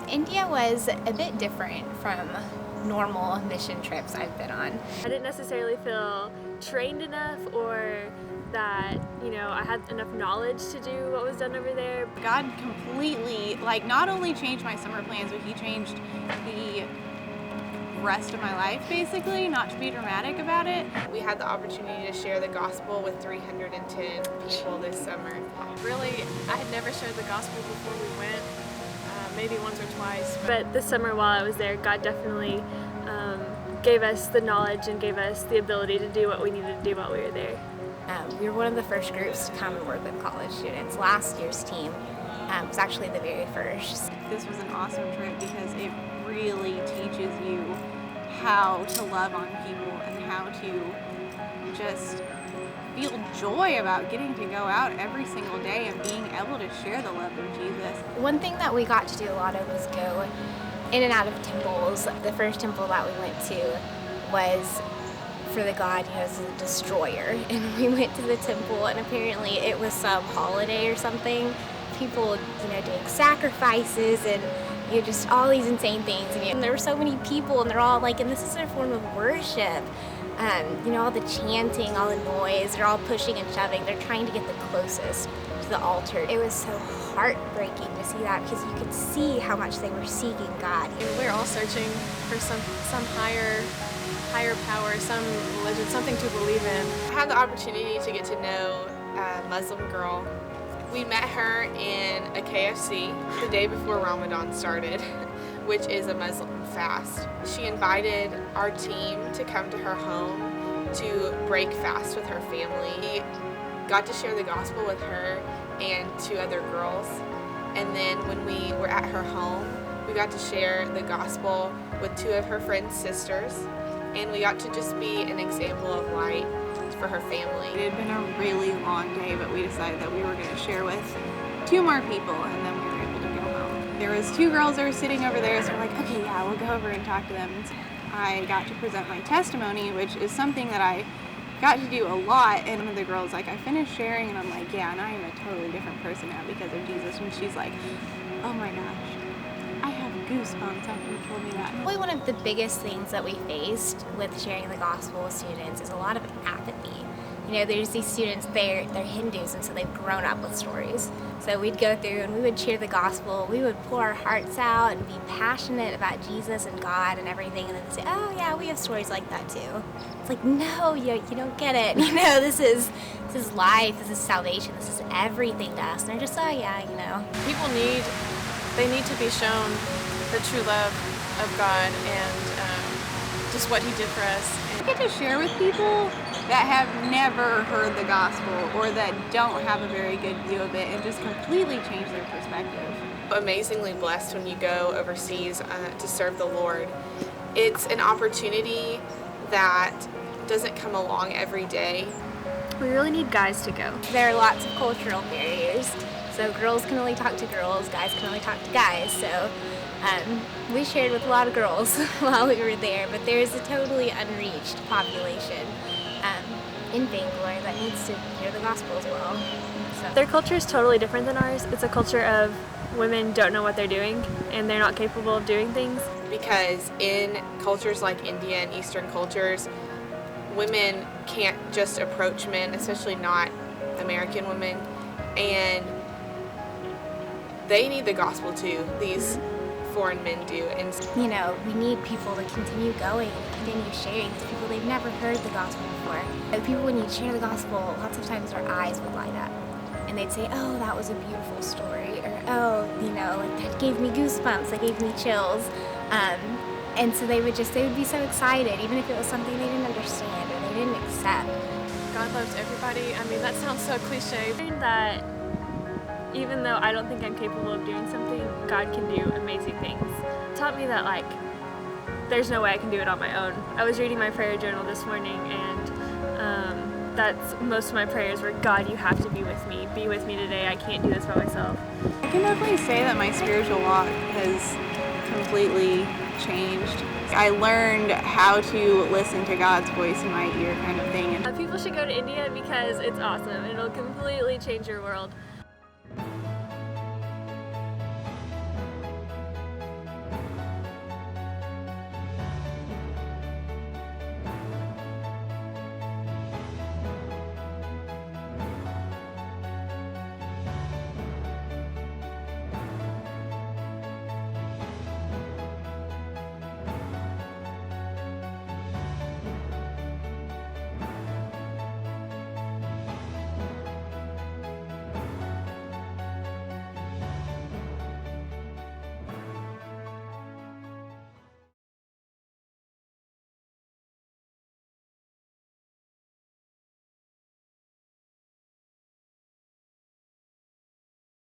India was a bit different from normal mission trips I've been on. I didn't necessarily feel trained enough or that, I had enough knowledge to do what was done over there. God completely, not only changed my summer plans, but He changed the rest of my life, basically, not to be dramatic about it. We had the opportunity to share the gospel with 310 people this summer. Really, I had never shared the gospel before we went, maybe once or twice. But this summer while I was there, God definitely gave us the knowledge and gave us the ability to do what we needed to do while we were there. We were one of the first groups to come and work with college students. Last year's team was actually the very first. This was an awesome trip because it really teaches you how to love on people and how to just feel joy about getting to go out every single day and being able to share the love of Jesus. One thing that we got to do a lot of was go in and out of temples. The first temple that we went to was for the god, as a destroyer. And we went to the temple and apparently it was some holiday or something. People, doing sacrifices and just all these insane things. And there were so many people and they're all and this is their form of worship. All the chanting, all the noise, they're all pushing and shoving. They're trying to get the closest to the altar. It was so heartbreaking to see that because you could see how much they were seeking God. We're all searching for some higher power, some religion, something to believe in. I had the opportunity to get to know a Muslim girl. We met her in a KFC the day before Ramadan started, which is a Muslim fast. She invited our team to come to her home to break fast with her family. We got to share the gospel with her and two other girls. And then when we were at her home, we got to share the gospel with two of her friend's sisters. And we got to just be an example of light for her family. It had been a really long day, but we decided that we were going to share with two more people, and then we were able to go home. There was two girls that were sitting over there, so we're like, okay, yeah, we'll go over and talk to them. I got to present my testimony, which is something that I got to do a lot, and one of the girls, I finished sharing, and I'm like, yeah, and I am a totally different person now because of Jesus, and she's like, oh my gosh, I have goosebumps after you told me that. Probably one of the biggest things that we faced with sharing the gospel with students is a lot of apathy. There's these students, they're Hindus, and so they've grown up with stories. So we'd go through and we would share the gospel, we would pour our hearts out and be passionate about Jesus and God and everything, and then say, oh yeah, we have stories like that too. It's like, no, you don't get it. This is life, this is salvation, this is everything to us. And they're just, oh yeah, People need to be shown the true love of God and just what He did for us. I get to share with people that have never heard the gospel or that don't have a very good view of it and just completely change their perspective. Amazingly blessed when you go overseas to serve the Lord. It's an opportunity that doesn't come along every day. We really need guys to go. There are lots of cultural barriers. So girls can only talk to girls, guys can only talk to guys. So we shared with a lot of girls while we were there, but there's a totally unreached population in Bangalore that needs to hear the gospel as well. So. Their culture is totally different than ours. It's a culture of women don't know what they're doing and they're not capable of doing things. Because in cultures like India and Eastern cultures, women can't just approach men, especially not American women, and they need the gospel too. These foreign men do. And we need people to continue going, continue sharing to people they've never heard the gospel before. People, when you share the gospel, lots of times their eyes would light up and they'd say, oh, that was a beautiful story, or oh, that gave me goosebumps, that gave me chills. And so they would be so excited, even if it was something they didn't understand or they didn't accept. God loves everybody. That sounds so cliche. That even though I don't think I'm capable of doing something, God can do amazing things. It taught me that there's no way I can do it on my own. I was reading my prayer journal this morning, and that's most of my prayers were, God, you have to be with me. Be with me today. I can't do this by myself. I can definitely say that my spiritual walk has completely changed. I learned how to listen to God's voice in my ear kind of thing. People should go to India because it's awesome. It'll completely change your world.